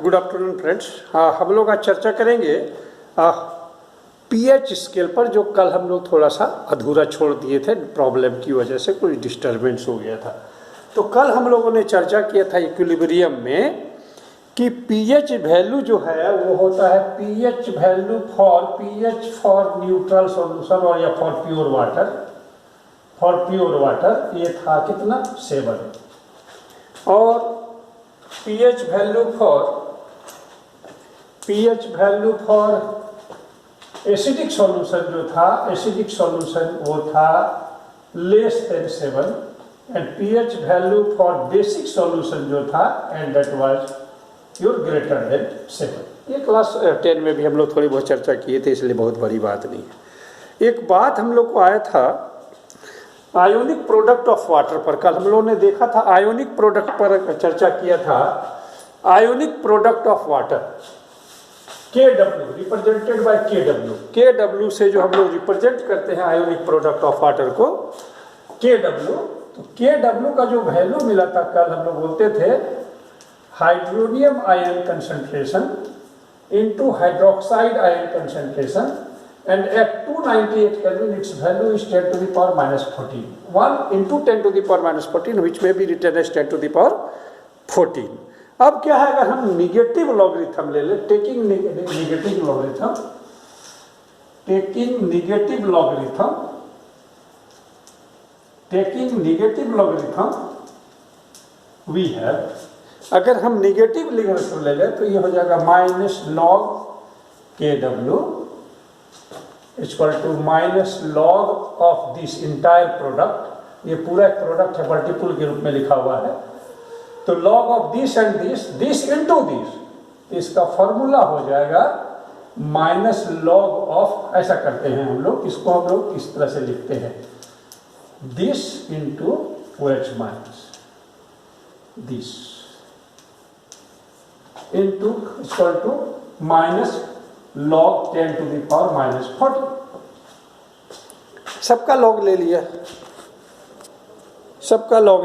Good afternoon friends. हम लोग आज चर्चा करेंगे पीएच स्केल पर, जो कल हम लोग थोड़ा सा अधूरा छोड़ दिए थे, प्रॉब्लम की वजह से कुछ डिस्टरबेंस हो गया था। तो कल हम लोगों ने चर्चा किया था इक्विलिब्रियम में कि पीएच वैल्यू जो है वो होता है pH value for neutral solution और या फॉर प्योर वाटर ये था कितना 7, और pH value for acidic solution जो था, एसिडिक सॉल्यूशन वो था less than 7, and pH value for basic solution जो था and that was your greater than 7। ये क्लास 10 में भी हम लोग थोड़ी बहुत चर्चा किए थे, इसलिए बहुत बड़ी बात नहीं है। एक बात हम लोग को आया था आयोनिक प्रोडक्ट ऑफ वाटर पर, कल हम लोगों ने देखा था आयोनिक प्रोडक्ट पर चर्चा किया था। Ionic product of water KW represented by KW से जो हम लोग रिप्रेजेंट करते हैं आयोनिक प्रोडक्ट ऑफ वाटर को KW, तो KW का जो वैल्यू मिला था कल हम लोग बोलते थे hydronium ion concentration into hydroxide ion concentration, and at 298 Kelvin its value is 10 to the power minus 14, 1 into 10 to the power minus 14 which may be written as 10 to the power 14। अब क्या है, अगर हम निगेटिव लॉगरिथम ले ले, taking negative logarithm we have, अगर हम negative logarithm ले ले तो ये हो जाएगा minus log KW equal to minus log of this entire product. ये पूरा एक प्रोडक्ट है, मल्टीपल के रूप में लिखा हुआ है, तो log of this and this into this, इसका फॉर्मूला हो जाएगा माइनस लॉग ऑफ, ऐसा करते हैं हम लोग, इसको हम लोग इस तरह से लिखते हैं this into OH minus this into equal to minus log 10 to the power minus 40। सबका लॉग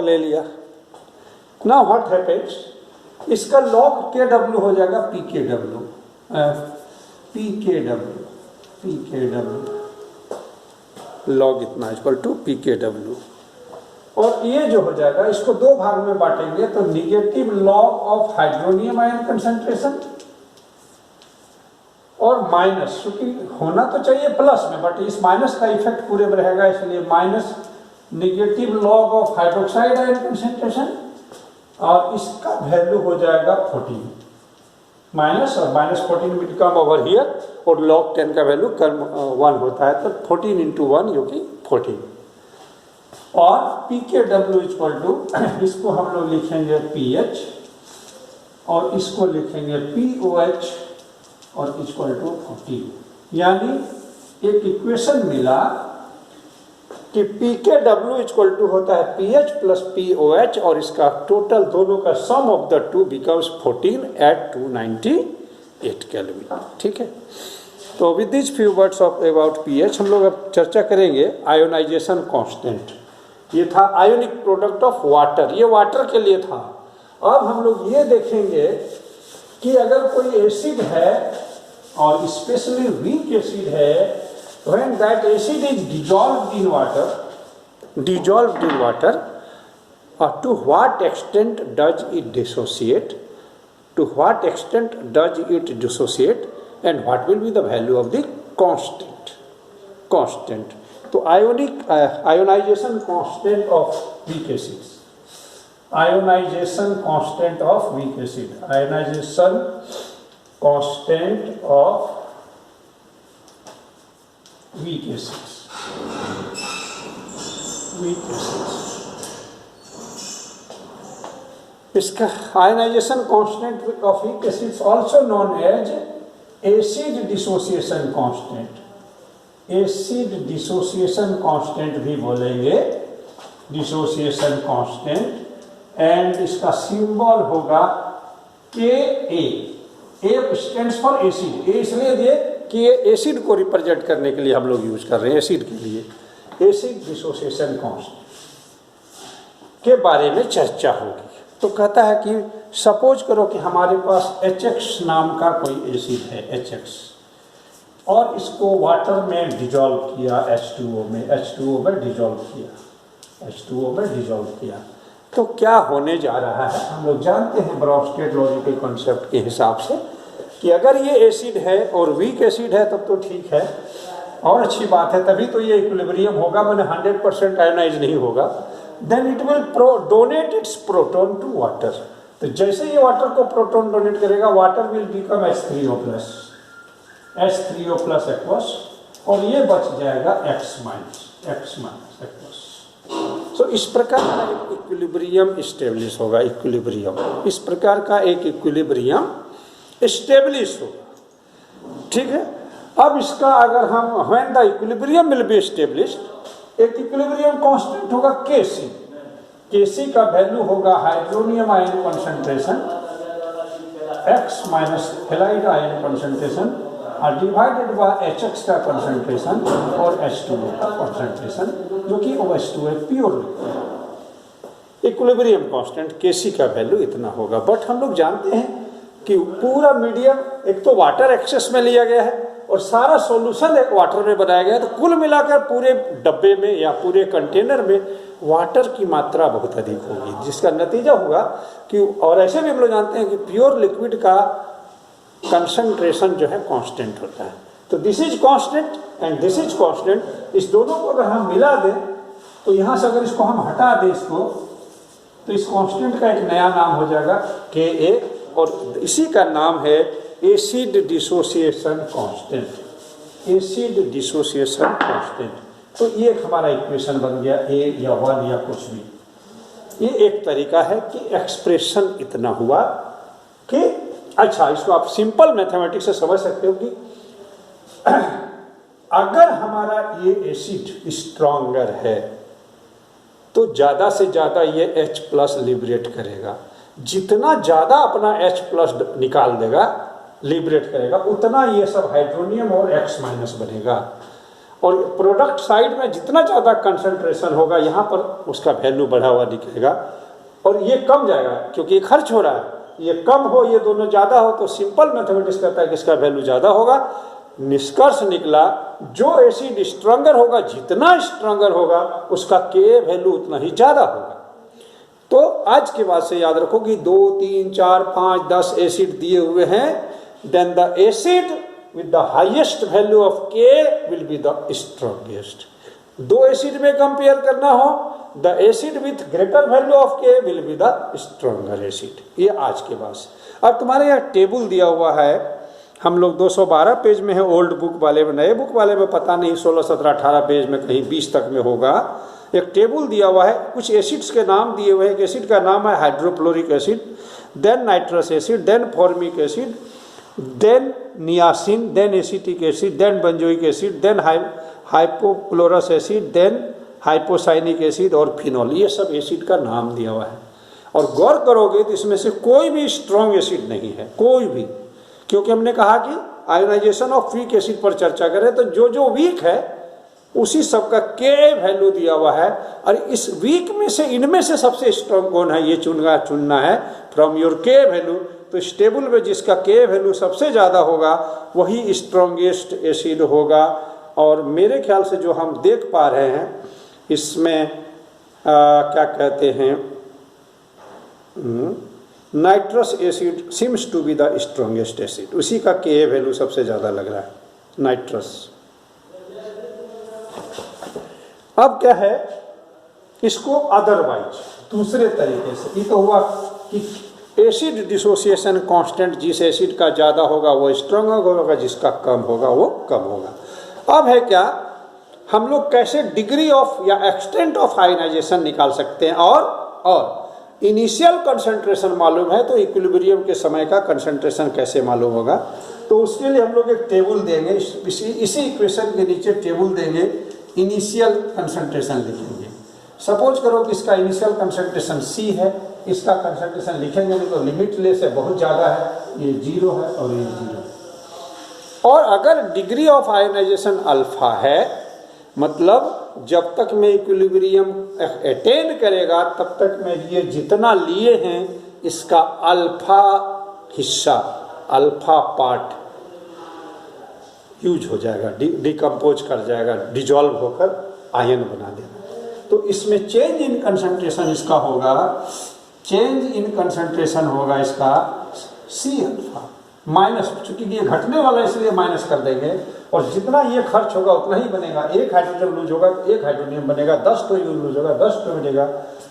ले लिया। नाउ व्हाट हैपेंस, इसका लॉग KW हो जाएगा PKW, लॉग इतना इक्वल टू PKW, और ये जो हो जाएगा इसको दो भाग में बांटेंगे, तो negative log of hydronium ion concentration और माइनस, क्योंकि होना तो चाहिए प्लस में बट इस माइनस का इफेक्ट पूरे में रहेगा, इसलिए minus negative log of hydroxide ion concentration, और इसका वैल्यू हो जाएगा 14 माइनस, और minus 14 will come over here, और लॉग 10 का वैल्यू 1 होता है, तो 14 इंटू 1 जो कि 14, और PKW इक्वल टू, इसको हम लोग लिखेंगे PH और इसको लिखेंगे POH और इक्वल टू 14। यानी एक इक्वेशन मिला कि PKW इक्वल टू होता है PH प्लस POH, और इसका टोटल दोनों का sum of the two becomes 14 at 298 Kelvin. ठीक है, तो with this few words of about PH हम लोग अब चर्चा करेंगे आयोनाइजेशन कांस्टेंट। ये था आयोनिक प्रोडक्ट ऑफ वाटर, ये वाटर के लिए था। अब हम लोग ये देखेंगे कि अगर कोई एसिड है और स्पेशली वीक एसिड है, when that acid is dissolved in water, to what extent does it dissociate? And what will be the value of the constant? तो ionization constant of weak acids, ionization constant of weak acid, ionization constant of weak acids, इसका ionization constant of weak acids also known as acid dissociation constant, भी बोलेंगे dissociation constant, and इसका symbol होगा Ka। A stands for acid, A इसलिए दिए कि ये acid को रिप्रेजेंट करने के लिए हम लोग यूज कर रहे हैं, एसिड के लिए। एसिड डिसोसिएशन कांस्टेंट के बारे में चर्चा होगी। तो कहता है कि सपोज करो कि हमारे पास HX नाम का कोई एसिड है HX, और इसको वाटर में डिजॉल्व किया H2O में डिजॉल्व किया, तो क्या होने जा रहा है? हम लोग जानते हैं ब्रॉडस्टेट लॉजिकल कॉन्सेप्ट के हिसाब से कि अगर ये एसिड है और वीक एसिड है तब तो ठीक है और अच्छी बात है, तभी तो ये इक्विलिब्रियम होगा, मैंने 100% आयनाइज नहीं होगा। Then it will donate its proton to water. तो जैसे ये वाटर को प्रोटॉन डोनेट करेगा, water will become H3O plus aqueous, और ये बच जाएगा X माइनस एक्वस। तो इस प्रकार का एक इक्विलिब्रियम इस्टेब्लिश होगा, इस प्रकार का एक इक्विलिब्रियम इस्टेब्लिश होगा। ठीक है, अब इसका अगर हम when the equilibrium will be established, एक इक्विलिब्रियम कांस्टेंट होगा Kc का वैल्यू होगा hydronium ion concentration X minus halide ion concentration और डिवाइडेड बाय HX का कंसंट्रेशन और H2O का कंसंट्रेशन, जो कि OH2 है pure liquid. Equilibrium constant Kc का वैल्यू इतना होगा। बट हम लोग जानते हैं कि पूरा मीडियम एक तो वाटर एक्सेस में लिया गया है और सारा सॉल्यूशन एक वाटर में बनाया गया है, तो कुल मिलाकर पूरे डब्बे में या पूरे कंटेनर में वाटर की मात्रा बहुत अधिक होगी, जिसका नतीजा होगा कि, और ऐसे भी हम लोग जानते हैं कि प्योर लिक्विड का कंसंट्रेशन जो है कांस्टेंट होता है। तो this is constant and this is constant. इस दोनों को अगर हम मिला दें तो यहाँ से अगर इसको हम हटा दें इसको, तो इस कांस्टेंट का एक नया नाम हो जाएगा Ka, और इसी का नाम है एसिड डिसोसिएशन कांस्टेंट। तो ये हमारा इक्वेशन बन गया A या 1 या कुछ भी। ये एक तरीका है कि एक्सप्रेशन इतना हुआ कि, अच्छा इसको आप सिंपल मैथमेटिक्स से समझ सकते हो कि अगर हमारा ये एसिड स्ट्रॉन्गर है तो ज्यादा से ज्यादा ये H प्लस लिबरेट करेगा, जितना ज्यादा अपना H प्लस निकाल देगा, लिबरेट करेगा, उतना ये सब हाइड्रोनियम और X माइनस बनेगा, और प्रोडक्ट साइड में जितना ज्यादा कंसंट्रेशन होगा यहाँ पर उसका वैल्यू बढ़ा हुआ दिखेगा, और ये कम जाएगा क्योंकि ये खर्च हो रहा है, ये कम हो ये दोनों ज्यादा हो, तो सिंपल मैथमेटिक्स कहता है कि इसका वैल्यू ज्यादा होगा। निष्कर्ष निकला जो एसिड स्ट्रॉन्गर होगा, जितना स्ट्रॉन्गर होगा उसका Ka वैल्यू उतना ही ज्यादा होगा। तो आज के बाद से याद रखो कि 2, 3, 4, 5, 10 एसिड दिए हुए हैं, then the acid with the highest value of K will be the strongest. 2 acid में कंपेयर करना हो, the acid with greater value of K will be the stronger acid. ये आज के बाद। अब तुम्हारे यहाँ टेबल दिया हुआ है, हम लोग 212 पेज में है ओल्ड बुक वाले में, नए बुक वाले में पता नहीं 16, 17, 18 पेज में कहीं 20 तक में होगा। एक टेबल दिया हुआ है, कुछ एसिड्स के नाम दिए हुए हैं। एक एसिड का नाम है hydrochloric acid, then nitrous acid, then formic acid, then niacin, then acetic acid, then benzoic acid, then hypochlorous acid, then hypocyanic acid और फिनॉल। ये सब एसिड का नाम दिया हुआ है, और गौर करोगे तो इसमें से कोई भी स्ट्रॉन्ग एसिड नहीं है, कोई भी, क्योंकि हमने कहा कि आयोनाइजेशन ऑफ वीक एसिड पर चर्चा करें तो जो जो वीक है उसी सब का K वैल्यू दिया हुआ है, और इस वीक में से इनमें से सबसे स्ट्रॉन्ग कौन है ये चुनना है फ्रॉम योर K वैल्यू। तो इस टेबल में जिसका K वैल्यू सबसे ज़्यादा होगा वही स्ट्रॉन्गेस्ट एसिड होगा। और मेरे ख्याल से जो हम देख पा रहे हैं इसमें क्या कहते हैं, nitrous acid seems to be the strongest acid, उसी का Ka वैल्यू सबसे ज़्यादा लग रहा है, नाइट्रस। अब क्या है, इसको अदरवाइज दूसरे तरीके से, ये तो हुआ कि एसिड डिसोसिएशन कांस्टेंट जिस एसिड का ज़्यादा होगा वो स्ट्रॉन्ग होगा, जिसका कम होगा वो कम होगा। अब है क्या, हम लोग कैसे डिग्री ऑफ या एक्सटेंट ऑफ आयनाइजेशन निकाल सकते हैं, और इनिशियल कंसंट्रेशन मालूम है तो इक्विलिब्रियम के समय का कंसंट्रेशन कैसे मालूम होगा। तो उसके लिए हम लोग एक टेबल देंगे, इसी इक्वेशन के नीचे टेबल देंगे, इनिशियल कंसंट्रेशन लिखेंगे। सपोज करो कि इसका इनिशियल कंसंट्रेशन C है, इसका कंसंट्रेशन लिखेंगे नहीं तो लिमिटलेस है, बहुत ज़्यादा है, ये 0 है और ये 0। और अगर डिग्री ऑफ आयोनाइजेशन अल्फा है, मतलब जब तक में इक्विलिब्रियम अटेन करेगा तब तक में ये जितना लिए हैं इसका अल्फा हिस्सा, अल्फा पार्ट यूज हो जाएगा, डिकम्पोज कर जाएगा, डिजॉल्व होकर आयन बना देगा। तो इसमें चेंज इन कंसंट्रेशन इसका होगा, चेंज इन कंसंट्रेशन होगा इसका सी अल्फा माइनस, चूंकि ये घटने वाला इसलिए माइनस कर देंगे, और जितना ये खर्च होगा उतना ही बनेगा। एक हाइड्रोजन लूज होगा तो एक हाइड्रोनियम बनेगा, 10 तो यूज लूज होगा 10 तो बनेगा,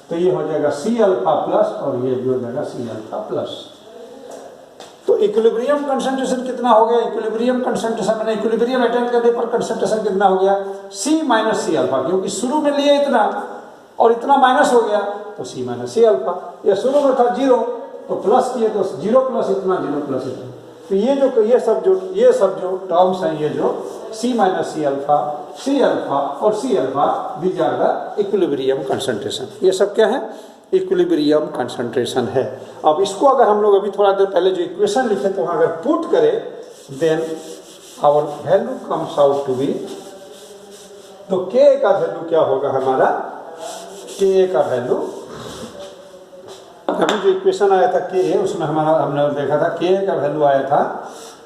तो ये हो जाएगा सी अल्फा प्लस और ये भी हो जाएगा सी अल्फा प्लस। तो इक्विलिब्रियम कंसंट्रेशन कितना हो गया? इक्विलिब्रियम कंसंट्रेशन मैंने इक्विलिब्रियम अटेन करने पर कंसंट्रेशन कितना हो गया? सी माइनस सी अल्फा, क्योंकि शुरू में लिए इतना और इतना माइनस हो गया तो सी माइनस सी अल्फा। ये शुरू में था 0 तो प्लस किए तो 0 प्लस इतना 0 प्लस इतना। तो ये सब जो टर्म्स हैं, ये जो सी माइनस सी अल्फा और C alpha, these are the equilibrium concentration. ये सब क्या है? इक्विलिब्रियम कंसंट्रेशन है। अब इसको अगर हम लोग अभी थोड़ा देर पहले जो इक्वेशन लिखे तो अगर पुट करें, then our value comes out to be, तो के का वैल्यू क्या होगा हमारा? के का वैल्यू, अभी जो इक्वेशन आया था के, उसमें हमने देखा था के का वैल्यू आया था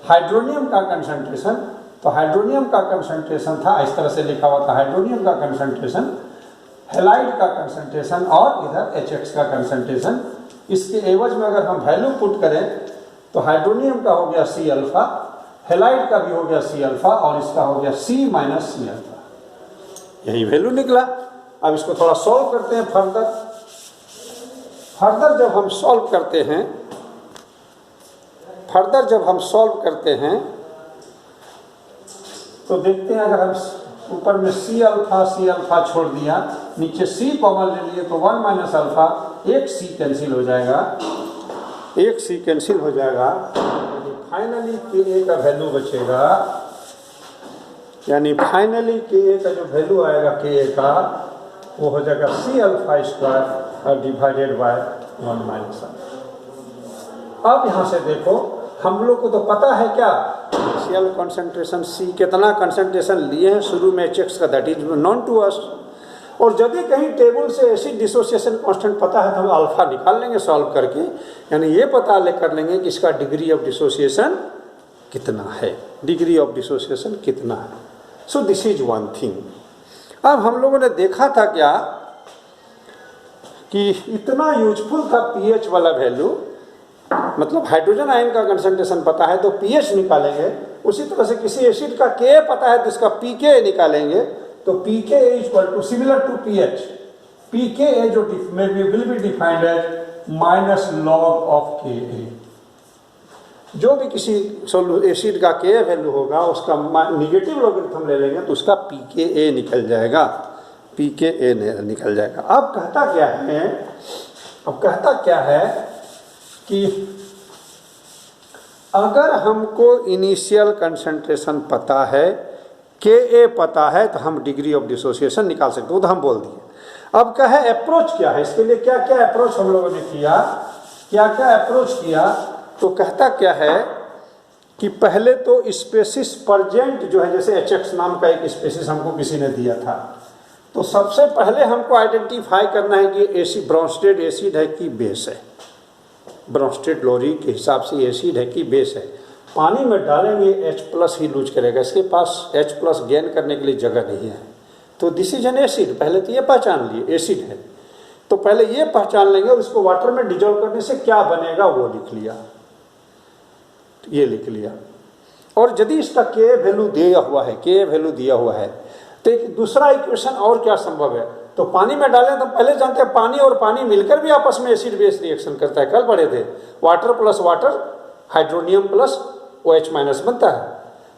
हाइड्रोनियम का कंसंट्रेशन। तो हाइड्रोनियम का कंसंट्रेशन था, इस तरह से लिखा हुआ था, हाइड्रोनियम का कंसंट्रेशन, हैलाइड का कंसंट्रेशन और इधर HX का कंसंट्रेशन। इसके एवज में अगर हम वैल्यू पुट करें तो हाइड्रोनियम का हो गया सी अल्फा, हैलाइड का भी हो गया सी अल्फा और इसका हो गया सी माइनस सी अल्फा, यही वैल्यू निकला। अब इसको थोड़ा सॉल्व करते हैं फर्दर जब हम सॉल्व करते हैं तो देखते हैं, अगर हम ऊपर में सी अल्फा छोड़ दिया, नीचे सी कॉमन ले लिए तो 1 माइनस अल्फा, एक सी कैंसिल हो जाएगा, फाइनली के का वैल्यू बचेगा, यानी फाइनली के का जो वैल्यू आएगा के का, वो हो जाएगा C alpha square divided by 1 minus alpha. अब यहाँ से देखो, हम लोग को तो पता है क्या इनिशियल कंसंट्रेशन सी, कितना कंसंट्रेशन लिए हैं शुरू में HX का, that is known to us. और यदि कहीं टेबल से एसिड डिसोसिएशन कांस्टेंट पता है तो हम अल्फा निकाल लेंगे सॉल्व करके, यानी ये पता कर लेंगे कि इसका डिग्री ऑफ डिसोसिएशन कितना है, so this is one thing. अब हम लोगों ने देखा था क्या कि इतना यूजफुल था पीएच वाला वैल्यू, मतलब हाइड्रोजन आयन का कंसंट्रेशन पता है तो पीएच निकालेंगे, उसी तरह से किसी एसिड का के पता है तो इसका पीके निकालेंगे, तो pK is equal to similar to pH, pK जो will be defined as minus log of K. जो भी किसी एसिड का के वैल्यू होगा उसका निगेटिव लॉगरिथम ले लेंगे तो उसका पीके निकल जाएगा, निकल जाएगा। अब कहता क्या है कि अगर हमको इनिशियल कंसंट्रेशन पता है, के पता है, तो हम डिग्री ऑफ डिसोसिएशन निकाल सकते, वो तो हम बोल दिए। अब क्या है अप्रोच, क्या है इसके लिए, क्या क्या अप्रोच हम लोगों ने किया, तो कहता क्या है कि पहले तो स्पेसिस परजेंट जो है, जैसे HX नाम का एक स्पेसिस हमको किसी ने दिया था, तो सबसे पहले हमको आइडेंटिफाई करना है कि एसिड ब्रोंस्टेड एसिड है कि बेस है, ब्रोंस्टेड लोरी के हिसाब से एसिड है कि बेस है। पानी में डालेंगे H+ ही लूज करेगा, इसके पास H+ गेन करने के लिए जगह नहीं है, तो दिस इज एन एसिड। पहले तो ये पहचान लिए एसिड है, तो पहले ये पहचान लेंगे और इसको वाटर में डिजोल्व करने से क्या बनेगा वो लिख लिया, ये लिख लिया। और यदि इसका के वैल्यू दिया हुआ है तो एक दूसरा इक्वेशन और क्या संभव है, तो पानी में डालें तो पहले जानते हैं पानी और पानी मिलकर भी आपस में एसिड बेस रिएक्शन करता है, कल पढ़े थे, water plus water hydronium plus OH minus बनता है,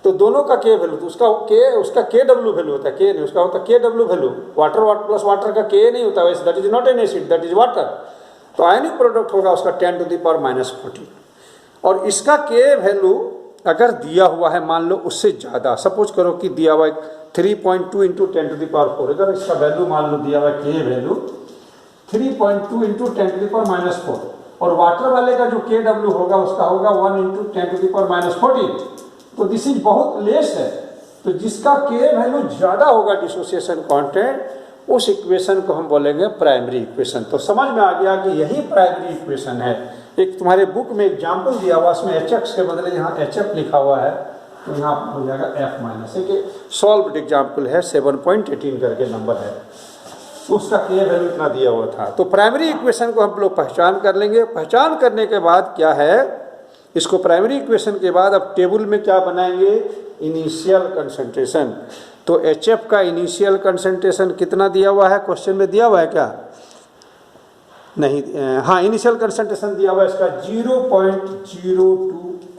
तो दोनों का के वैल्यू, तो उसका KW वैल्यू होता है, के नहीं, उसका होता है KW value. Water plus water का के नहीं होता, that is not an acid, that is water. तो आयनिक प्रोडक्ट होगा उसका 10⁻⁻⁴। और इसका के वैल्यू अगर दिया हुआ है, मान लो उससे ज़्यादा, सपोज करो कि दिया हुआ है 3.2 × 10⁴, अगर इसका वैल्यू मान लो दिया हुआ है के वैल्यू 3.2 × 10⁻⁴, और वाटर वाले का जो KW होगा उसका होगा 1 × 10⁻⁴, तो दिस इज बहुत लेस है। तो जिसका के वैल्यू ज़्यादा होगा डिसोसिएशन कांस्टेंट, उस इक्वेशन को हम बोलेंगे प्राइमरी इक्वेशन। तो समझ में आ गया कि यही प्राइमरी इक्वेशन है। एक तुम्हारे बुक में एग्जाम्पल दिया हुआ, उसमें HX के बदले यहाँ HF लिखा हुआ है, तो यहाँ हो जाएगा F माइनस। एक सॉल्व्ड एग्जाम्पल है, 7.18 करके नंबर है, उसका K वैल्यू इतना दिया हुआ था। तो प्राइमरी इक्वेशन को हम लोग पहचान कर लेंगे। पहचान करने के बाद क्या है, इसको प्राइमरी इक्वेशन के बाद अब टेबल में क्या बनाएंगे, इनिशियल कंसंट्रेशन। तो HF का इनिशियल कंसंट्रेशन कितना दिया हुआ है, क्वेश्चन में दिया हुआ है क्या, नहीं, हाँ इनिशियल कंसंट्रेशन दिया हुआ है इसका 0.02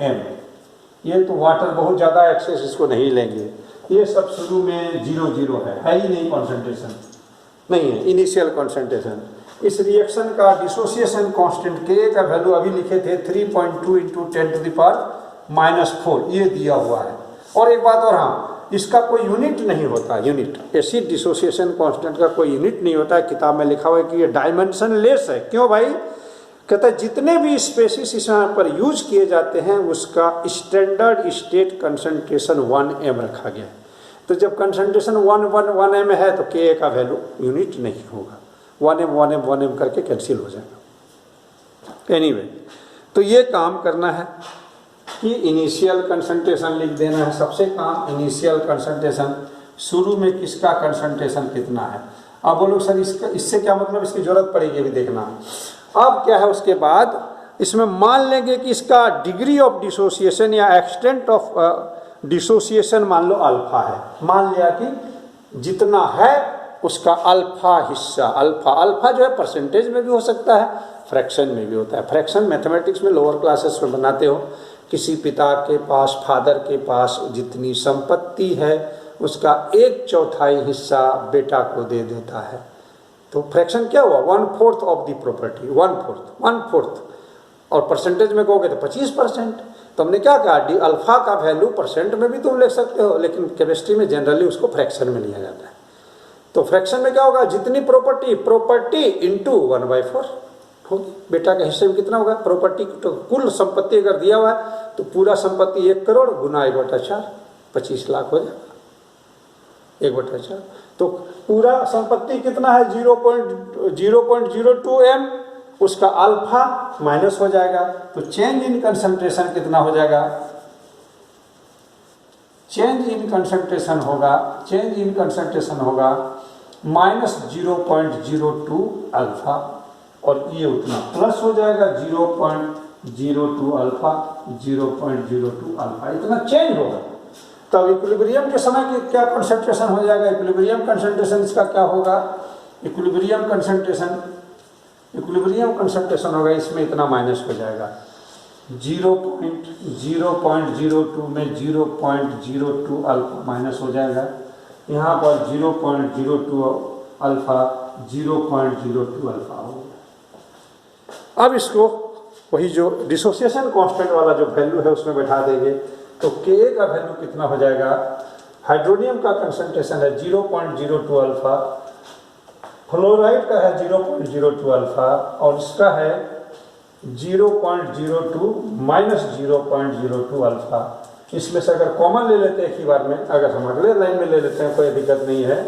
m। ये तो वाटर बहुत ज़्यादा एक्सेस, इसको नहीं लेंगे, ये सब शुरू में 0 है ही नहीं, कॉन्सेंट्रेशन नहीं है, इनिशियल कॉन्सेंट्रेशन। इस रिएक्शन का डिसोसिएशन कांस्टेंट K का वैल्यू अभी लिखे थे 3.2 × 10⁻⁴ ये दिया हुआ है। और एक बात और, हाँ इसका कोई यूनिट नहीं होता, यूनिट एसिड डिसोसिएशन कांस्टेंट का कोई यूनिट नहीं होता है। किताब में लिखा हुआ है कि ये डायमेंशन लेस है। क्यों भाई, कहता है जितने भी स्पेसिस इस यहाँ पर यूज किए जाते हैं उसका स्टैंडर्ड स्टेट कंसंट्रेशन 1 m रखा गया है। तो जब कंसंट्रेशन 1 m है तो Ka का वैल्यू यूनिट नहीं होगा, 1 m करके कैंसिल हो जाएगा। एनीवे, तो ये काम करना है कि इनिशियल कंसंट्रेशन लिख देना है। सबसे काम इनिशियल कंसंट्रेशन, शुरू में किसका कंसंट्रेशन कितना है। अब बोलो सर इससे क्या मतलब, इसकी जरूरत पड़ेगी अभी देखना। अब क्या है, उसके बाद इसमें मान लेंगे कि इसका डिग्री ऑफ डिसोसिएशन या एक्सटेंट ऑफ डिसोसिएशन मान लो अल्फा है। मान लिया कि जितना है उसका अल्फा हिस्सा, अल्फा जो है परसेंटेज में भी हो सकता है, फ्रैक्शन में भी होता है। फ्रैक्शन मैथमेटिक्स में लोअर क्लासेस में बनाते हो, किसी पिता के पास, फादर के पास जितनी संपत्ति है उसका 1/4 हिस्सा बेटा को दे देता है, तो फ्रैक्शन क्या हुआ, 1/4 ऑफ द प्रॉपर्टी, 1/4। और परसेंटेज में कहोगे तो 25%। तो हमने क्या कहा, अल्फा का वैल्यू परसेंट में भी तुम ले सकते हो, लेकिन केमिस्ट्री में जनरली उसको फ्रैक्शन में लिया जाता है। तो फ्रैक्शन में क्या होगा, जितनी प्रॉपर्टी इंटू 1/4 होगी। बेटा के हिस्से में कितना होगा, प्रॉपर्टी तो कुल संपत्ति अगर दिया हुआ है तो पूरा संपत्ति 1 करोड़ गुना 1/4 25 लाख हो जाएगा, 1/4। तो पूरा संपत्ति कितना है, 0.02 m, उसका अल्फा माइनस हो जाएगा। तो चेंज इन कंसंट्रेशन कितना हो जाएगा, चेंज इन कंसंट्रेशन होगा -0.02 अल्फा, और ये उतना प्लस हो जाएगा 0.02 अल्फा, 0.02 अल्फा, इतना चेंज होगा। तब इक्विलिब्रियम के समय की क्या कंसंट्रेशन हो जाएगा, इक्विलिब्रियम कंसंट्रेशन इसका क्या होगा, इक्विलिब्रियम कंसंट्रेशन होगा, इसमें इतना माइनस हो जाएगा, 0.02 में 0.02 अल्फा माइनस हो जाएगा, यहाँ पर 0.02 अल्फा 0.02 अल्फा हो गया। अब इसको वही जो डिसोसिएशन कांस्टेंट वाला जो वैल्यू है उसमें बैठा देंगे, तो Ka का वैल्यू कितना हो जाएगा, हाइड्रोनियम का कंसंट्रेशन है 0.02 अल्फा, फ्लोराइड का है 0.02 अल्फा, और इसका है 0.02 माइनस 0.02 अल्फा। इसमें से अगर कॉमन ले लेते हैं एक ही बार में, अगर हम अगले लाइन में ले लेते हैं कोई दिक्कत नहीं है,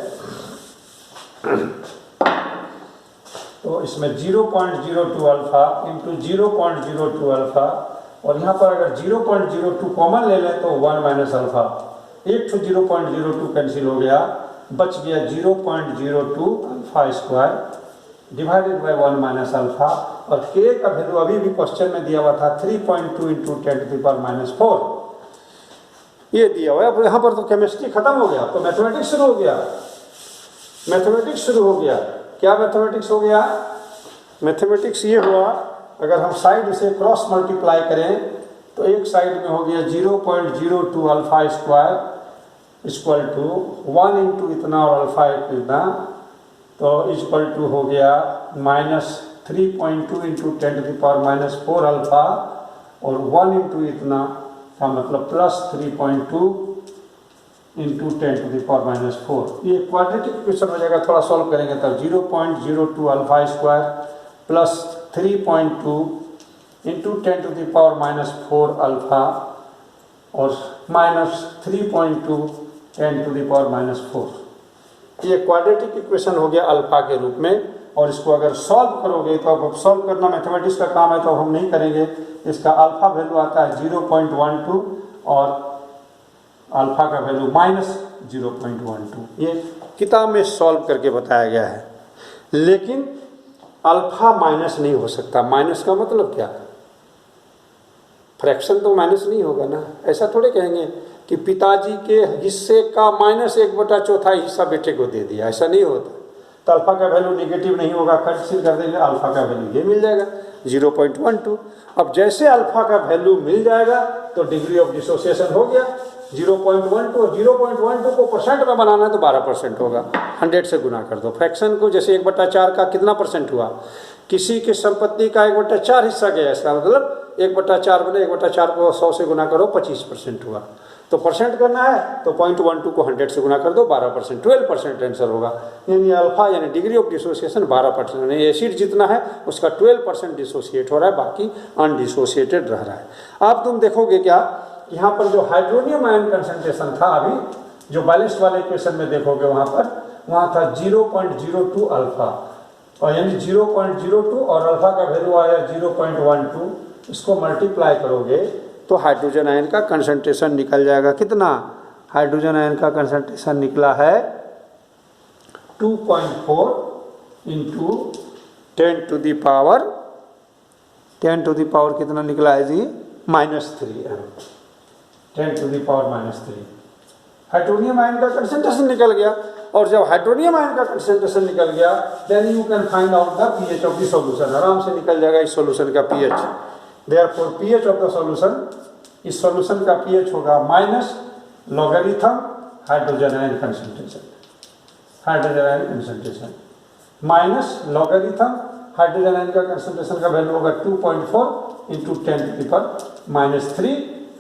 तो इसमें 0.02 अल्फा इंटू 0.02 अल्फा, और यहाँ पर अगर 0.02 कॉमन ले लें तो 1 माइनस अल्फा, एक तो 0.02 कैंसिल हो गया, बच गया 0.02 alpha square divided by 1 minus alpha. और K का वैल्यू अभी भी क्वेश्चन में दिया हुआ था 3.2 इंटू 10⁻⁴ ये दिया हुआ है। अब यहाँ पर तो केमिस्ट्री खत्म हो गया, तो मैथमेटिक्स शुरू हो गया, क्या मैथमेटिक्स हो गया, मैथमेटिक्स ये हुआ, अगर हम साइड से क्रॉस मल्टीप्लाई करें तो एक साइड में हो गया 0.02 alpha square equal to 1 into इतना और अल्फा इतना, तो इक्वल टू हो गया -3.2 इंटू 10⁻⁴ अल्फा, और 1 इंटू इतना का मतलब +3.2 इंटू 10⁻⁴। ये क्वाड्रेटिक इक्वेशन हो जाएगा, थोड़ा सॉल्व करेंगे तब 0.02 alpha square plus 3.2 into 10⁻⁴ alpha और -3.2 10⁻⁴। ये क्वाड्रेटिक इक्वेशन हो गया अल्फा के रूप में, और इसको अगर सॉल्व करोगे तो अब सॉल्व करना मैथमेटिक्स का काम है तो हम नहीं करेंगे। इसका अल्फा वैल्यू आता है 0.12 और अल्फा का वैल्यू -0.12। ये किताब में सॉल्व करके बताया गया है। लेकिन अल्फा माइनस नहीं हो सकता। माइनस का मतलब क्या? फ्रैक्शन तो माइनस नहीं होगा ना। ऐसा थोड़े कहेंगे कि पिताजी के हिस्से का -1/4 हिस्सा बेटे को दे दिया, ऐसा नहीं होता। तो अल्फा का वैल्यू नेगेटिव नहीं होगा, कंसीडर कर देंगे अल्फा का वैल्यू ये मिल जाएगा 0.12। अब जैसे अल्फा का वैल्यू मिल जाएगा तो डिग्री ऑफ डिसोसिएशन हो गया 0.12। 0.12 को परसेंट में बनाना है तो 12% होगा। 100 से गुना कर दो। फ्रैक्शन को जैसे 1/4 का कितना परसेंट हुआ? किसी की संपत्ति का 1/4 हिस्सा गया, इसका मतलब 1/4 बने 1/4 को 100 से गुना करो 25% हुआ। तो परसेंट करना है तो 0.12 को 100 से गुना कर दो 12%, 12% आंसर होगा। यानी अल्फा यानी डिग्री ऑफ डिसोसिएशन 12%। यानी एसिड जितना है उसका 12% डिसोसिएट हो रहा है, बाकी अनडिसोसिएटेड रह रहा है। अब तुम देखोगे क्या, यहाँ पर जो हाइड्रोनियम आयन कंसंट्रेशन था, अभी जो बैलेंस्ड वाले इक्वेशन में देखोगे वहाँ था 0.02 अल्फा, और यानी 0.02 और अल्फा का वैल्यू आया 0.12। इसको मल्टीप्लाई करोगे तो हाइड्रोजन आयन का कंसंट्रेशन निकल जाएगा कितना? हाइड्रोजन आयन का कंसंट्रेशन निकला है 2.4 इंटू 10 टू द पावर कितना निकला है जी? -3। 10 to the power -3 hydronium ion का कंसंट्रेशन निकल गया। और जब हाइड्रोनियम आयन का कंसंट्रेशन निकल गया then you can find out the pH of the solution. आराम से निकल जाएगा इस सॉल्यूशन का pH. Therefore pH of the solution, इस सॉल्यूशन का पीएच होगा minus logarithm hydrogen ion concentration, hydrogen ion concentration minus logarithm hydrogen ion का कंसंट्रेशन का वैल्यू होगा 2.4 into 10 to the power -3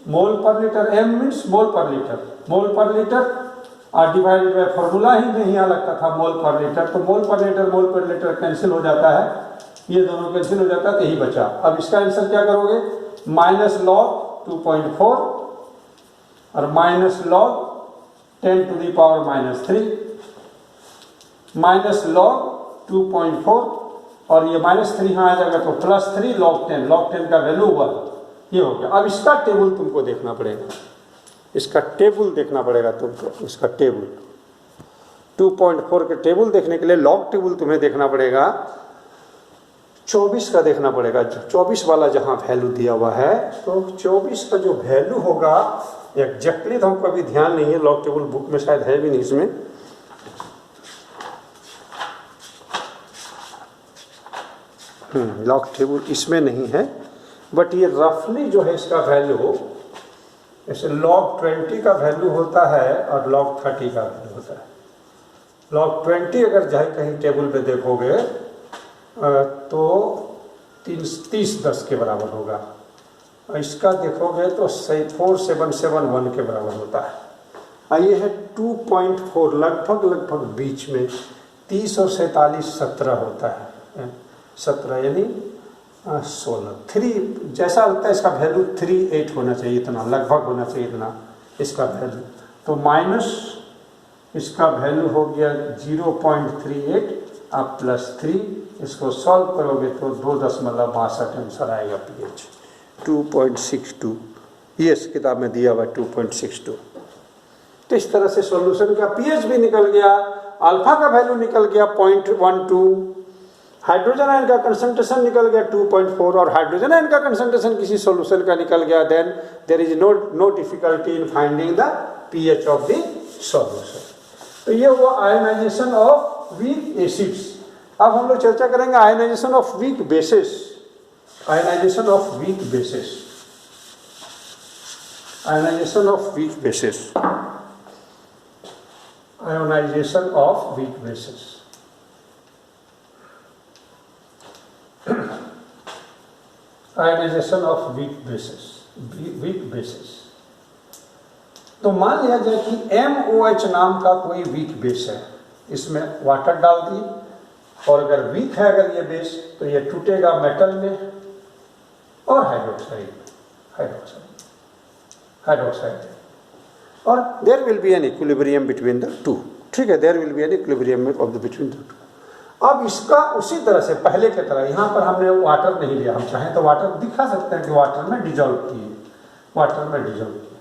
mole per litre. m means mole per litre, mole per litre और divided by formula ही नहीं आ लगता था मोल per litre. तो मोल per litre cancel हो जाता है, ये दोनों कैंसिल हो जाता है तो यही बचा। अब इसका आंसर क्या करोगे? माइनस लॉग 2.4 और minus log 10 to the power -3 minus log 2.4 और ये -3 यहाँ आ जाएगा तो +3 log 10। log 10 का वैल्यू हुआ ये हो गया। अब इसका टेबल तुमको देखना पड़ेगा, इसका टेबल देखना पड़ेगा तुमको। इसका टेबल 2.4 के टेबल देखने के लिए लॉग टेबल तुम्हें देखना पड़ेगा 24 का देखना पड़ेगा। 24 वाला जहां वैल्यू दिया हुआ है तो 24 का जो वैल्यू होगा एग्जैक्टली तो हमको अभी ध्यान नहीं है, लॉग टेबल बुक में शायद है भी नहीं इसमें। लॉग टेबल इसमें नहीं है, बट ये रफली जो है इसका वैल्यू, जैसे log 20 का वैल्यू होता है और log 30 का वैल्यू होता है। log 20 अगर जाए कहीं टेबल पे देखोगे तो 3010 के बराबर होगा, और इसका देखोगे तो 4771 के बराबर होता है। ये है 2.4 लगभग बीच में। 30 और 47 17 होता है, 17 यानी 16 3 जैसा लगता है इसका वैल्यू 38 होना चाहिए, इतना लगभग होना चाहिए इतना इसका वैल्यू। तो माइनस इसका वैल्यू हो गया 0.38 आप +3, इसको सॉल्व करोगे तो 2.62 आंसर आएगा पीएच 2.62। ये इस किताब में दिया हुआ 2.62। तो इस तरह से सॉल्यूशन का पीएच भी निकल गया, अल्फा का वैल्यू निकल गया 0.12, हाइड्रोजन आयन का कंसंट्रेशन निकल गया 2.4 और हाइड्रोजन आयन का कंसंट्रेशन किसी सॉल्यूशन का निकल गया, then there is no difficulty in finding the pH of the solution. तो ये हुआ आयनाइजेशन ऑफ वीक एसिड्स। अब हम लोग चर्चा करेंगे ionization of weak bases. Ionization of weak bases, ionization of weak bases, ionization of weak bases. Ionization of weak bases. तो मान लिया जाए कि MOH नाम का कोई वीक बेस है, इसमें वाटर डाल दी, और अगर वीक है अगर ये बेस तो ये टूटेगा मेटल में और हाइड्रोक्साइड और there will be an equilibrium between the two ठीक है, there will be an equilibrium of the between the two. अब इसका उसी तरह से पहले की तरह यहाँ पर हमने वाटर नहीं लिया, हम चाहें तो वाटर दिखा सकते हैं कि वाटर में डिजोल्व किए, वाटर में डिजोल्व किए।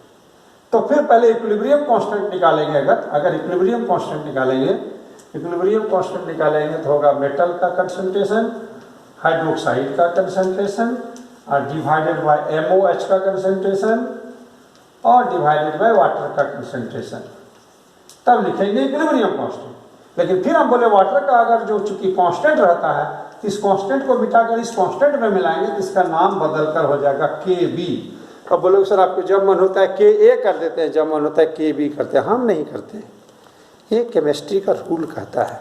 तो फिर पहले इक्विलिब्रियम कांस्टेंट निकालेंगे, अगर इक्विलिब्रियम कांस्टेंट निकालेंगे, इक्विलिब्रियम कांस्टेंट निकालेंगे तो होगा मेटल का कंसंट्रेशन, हाइड्रोक्साइड का कंसंट्रेशन और डिवाइडेड बाय MOH का कंसंट्रेशन और डिवाइडेड बाय वाटर का कंसंट्रेशन, तब लिखेंगे इक्विलिब्रियम कांस्टेंट। लेकिन फिर हम बोले वाटर का अगर जो चूंकि कांस्टेंट रहता है, इस कांस्टेंट को मिटाकर इस कांस्टेंट में मिलाएंगे तो इसका नाम बदलकर हो जाएगा KB। अब बोलोगे सर आपको जब मन होता है KA कर देते हैं, जब मन होता है KB करते हैं, हम नहीं करते हैं। ये केमिस्ट्री का रूल कहता है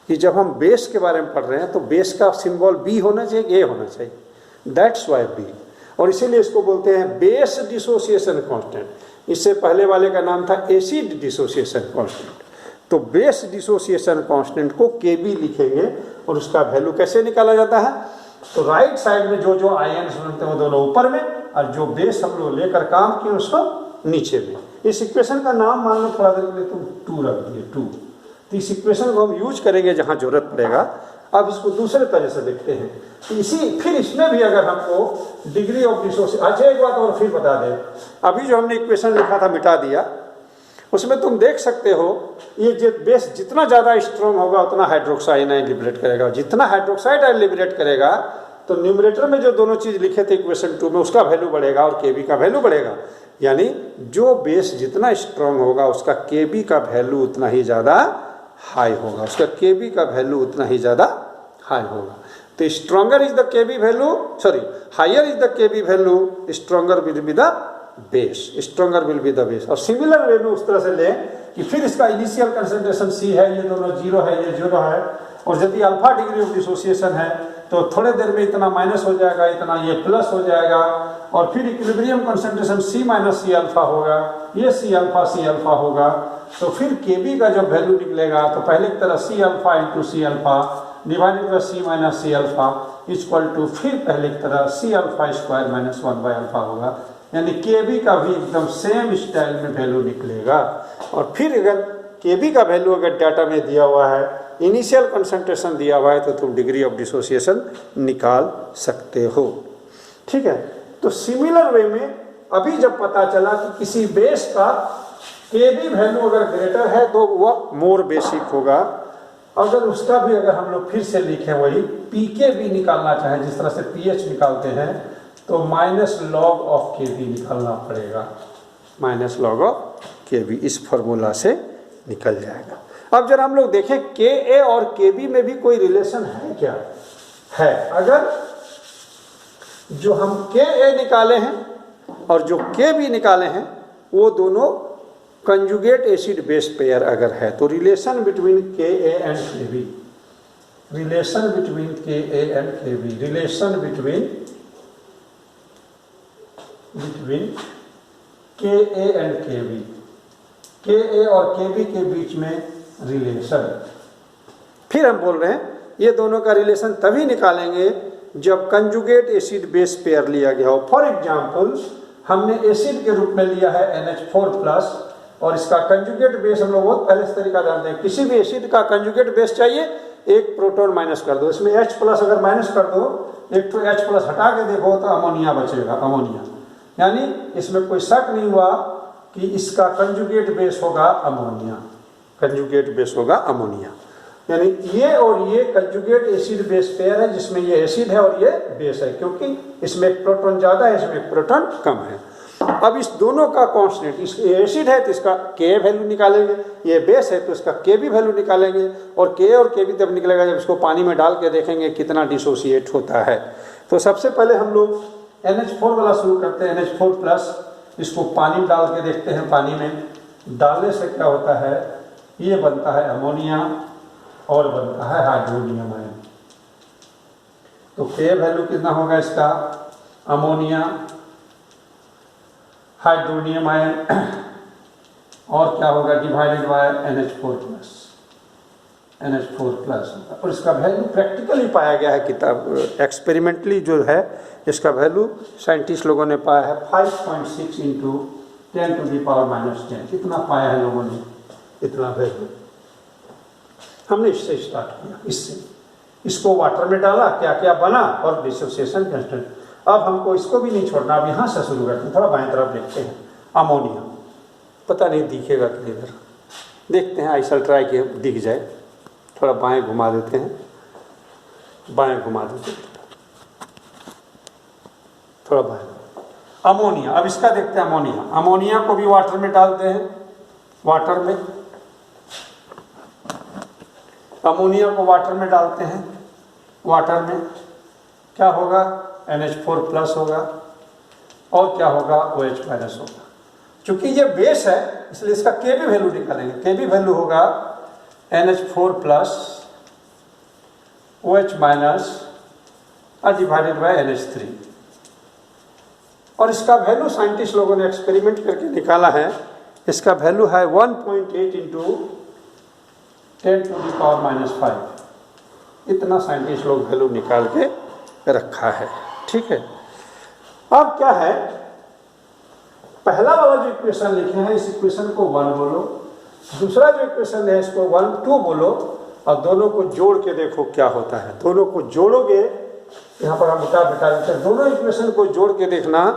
कि जब हम बेस के बारे में पढ़ रहे हैं तो बेस का सिंबल B होना चाहिए, A होना चाहिए, दैट्स वाई B। और इसीलिए इसको बोलते हैं बेस डिसोसिएशन कांस्टेंट। इससे पहले वाले का नाम था एसिड डिसोसिएशन कांस्टेंट। तो बेस डिसोसिएशन कांस्टेंट को KB लिखेंगे और उसका वैल्यू कैसे निकाला जाता है, तो राइट साइड में जो जो आयन्स बनते हैं वो दोनों ऊपर में, और जो बेस हम लोग लेकर काम किए उसको नीचे में। इस इक्वेशन का नाम मान लो थोड़ा देर के लिए तुम 2 रख दिए, 2। तो इस इक्वेशन को हम यूज करेंगे जहां जरूरत पड़ेगा। अब इसको दूसरे तरह से देखते हैं, फिर इसमें भी अगर हमको डिग्री ऑफ डिसोसिएशन, अच्छा एक बात और फिर बता दें, अभी जो हमने इक्वेशन लिखा था मिटा दिया, उसमें तुम देख सकते हो ये बेस जितना ज़्यादा स्ट्रॉन्ग होगा उतना हाइड्रोक्साइड आयन लिबरेट करेगा, जितना हाइड्रोक्साइड आयन लिबरेट करेगा तो न्यूमरेटर में जो दोनों चीज़ लिखे थे इक्वेशन 2 में उसका वैल्यू बढ़ेगा और KB का वैल्यू बढ़ेगा। यानी जो बेस जितना स्ट्रॉन्ग होगा उसका KB का वैल्यू उतना ही ज़्यादा हाई होगा, उसका KB का वैल्यू उतना ही ज़्यादा हाई होगा। तो stronger is the KB value, sorry higher is the KB value, stronger will be the base, stronger will be the base. और सिमिलर वे में उस तरह से लें कि फिर इसका इनिशियल कंसंट्रेशन C है, ये दोनों 0 है, ये 0 है, और यदि अल्फा डिग्री ऑफ डिसोसिएशन है तो थोड़े देर में इतना माइनस हो जाएगा, इतना ये प्लस हो जाएगा, और फिर equilibrium concentration C minus C alpha होगा, ये C अल्फा होगा। तो फिर KB का जब वैल्यू निकलेगा तो पहले की तरह C alpha into C alpha divided by C minus C alpha equal to फिर पहले की तरह C alpha square minus 1 by alpha होगा। यानी KB का भी एकदम सेम स्टाइल में वैल्यू निकलेगा। और फिर अगर KB का वैल्यू अगर डाटा में दिया हुआ है, इनिशियल कंसंट्रेशन दिया हुआ है, तो तुम डिग्री ऑफ डिसोसिएशन निकाल सकते हो। ठीक है, तो सिमिलर वे में अभी जब पता चला कि किसी बेस का KB वैल्यू अगर ग्रेटर है तो वह मोर बेसिक होगा, अगर उसका भी अगर हम लोग फिर से लिखें वही PK भी निकालना चाहें जिस तरह से pH निकालते हैं तो माइनस लॉग ऑफ KB निकालना पड़ेगा, माइनस लॉग ऑफ KB इस फॉर्मूला से निकल जाएगा। अब जरा हम लोग देखें KA और KB में भी कोई रिलेशन है क्या? है। अगर जो हम KA निकाले हैं और जो KB निकाले हैं वो दोनों कंजुगेट एसिड बेस पेयर अगर है तो relation between KA and KB, relation between KA and KB, relation between KA and KB, KA और KB के बीच में रिलेशन। फिर हम बोल रहे हैं ये दोनों का रिलेशन तभी निकालेंगे जब कंजुगेट एसिड बेस पेयर लिया गया हो। फॉर एग्जांपल हमने एसिड के रूप में लिया है NH4+ और इसका कंजुगेट बेस हम लोग बहुत पहले से तरीका जानते हैं, किसी भी एसिड का कंजुगेट बेस चाहिए, एक प्रोटॉन माइनस कर दो, इसमें H+ अगर माइनस कर दो, एक तो H+ हटा के देखो तो अमोनिया बचेगा, अमोनिया। यानी इसमें कोई शक नहीं हुआ कि इसका कंजुगेट बेस होगा अमोनिया, कंजुगेट बेस होगा अमोनिया। यानी ये और ये कंजुगेट एसिड बेस पेयर है जिसमें ये एसिड है और ये बेस है, क्योंकि इसमें एक प्रोटॉन ज्यादा है, इसमें एक प्रोटॉन कम है। अब इस दोनों का कांस्टेंट, इस एसिड है तो इसका K वैल्यू निकालेंगे, ये बेस है तो इसका KB वैल्यू निकालेंगे, और K और KB तब निकलेगा जब इसको पानी में डाल के देखेंगे कितना डिसोसिएट होता है। तो सबसे पहले हम लोग NH4 वाला शुरू करते हैं, NH4+, इसको पानी में डाल के देखते हैं। पानी में डालने से क्या होता है, ये बनता है अमोनिया और बनता है हाइड्रोनियम आयन। तो K वैल्यू कितना होगा इसका, अमोनिया, हाइड्रोनियम आयन और क्या होगा डिवाइडेड बाय NH4+, NH4+। और इसका वैल्यू प्रैक्टिकली पाया गया है, किताब एक्सपेरिमेंटली जो है इसका वैल्यू साइंटिस्ट लोगों ने पाया है 5.6 × 10⁻⁻⁻, इतना पाया है लोगों ने, इतना वैल्यू। हमने इससे स्टार्ट किया, इससे इसको वाटर में डाला, क्या क्या बना, और डिसोसिएशन कांस्टेंट। अब हमको इसको भी नहीं छोड़ना, अब यहाँ से शुरू करते हैं, थोड़ा बाएं तरफ देखते हैं। अमोनिया, पता नहीं दिखेगा किधर, देखते हैं, आई शैल ट्राई कि दिख जाए। थोड़ा बाएं घुमा देते हैं, बाएं घुमा देते हैं, थोड़ा बाएं। अमोनिया, अब इसका देखते हैं अमोनिया। अमोनिया को भी वाटर में डालते हैं, वाटर में, अमोनिया को वाटर में डालते हैं, वाटर में क्या होगा, NH4+ होगा, और क्या होगा, OH- होगा। चूंकि ये बेस है इसलिए इसका Kb वैल्यू निकालेंगे। Kb वैल्यू होगा NH4+ OH- और डिवाइडेड बाय NH3। और इसका वैल्यू साइंटिस्ट लोगों ने एक्सपेरिमेंट करके निकाला है। इसका वैल्यू है 1.8 इंटू 10⁻⁻⁵। इतना साइंटिस्ट लोग वैल्यू निकाल के रखा है। ठीक है, अब क्या है, पहला वाला जो इक्वेशन लिखे हैं इस इक्वेशन को 1 बोलो, दूसरा जो इक्वेशन है इसको 1, 2 बोलो, और दोनों को जोड़ के देखो क्या होता है। दोनों को जोड़ोगे, यहाँ पर हम उठा बैठा देते हैं, दोनों इक्वेशन को जोड़ के देखना।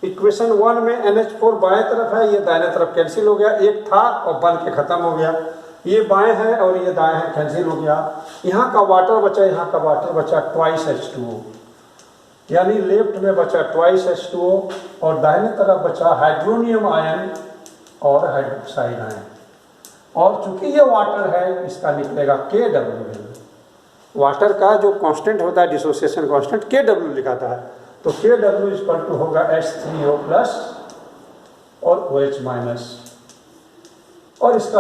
इक्वेशन 1 में NH4 बाएं तरफ है, ये दाहिने तरफ कैंसिल हो गया, एक था और बन के खत्म हो गया। ये बाएं है और ये दाएं है, कैंसिल हो गया। यहाँ का वाटर बचा, यहाँ का वाटर बचा, ट्वाइस H2O, यानी लेफ्ट में बचा ट्वाइस H2O और दाहिने तरफ बचा हाइड्रोनियम आयन और हाइड्रोक्साइड आयन। और चूंकि ये वाटर है इसका निकलेगा Kw। वाटर का जो कांस्टेंट होता है डिसोसिएशन कांस्टेंट Kw लिखाता है, तो Kw इक्वल टू होगा H3O+ और OH- और इसका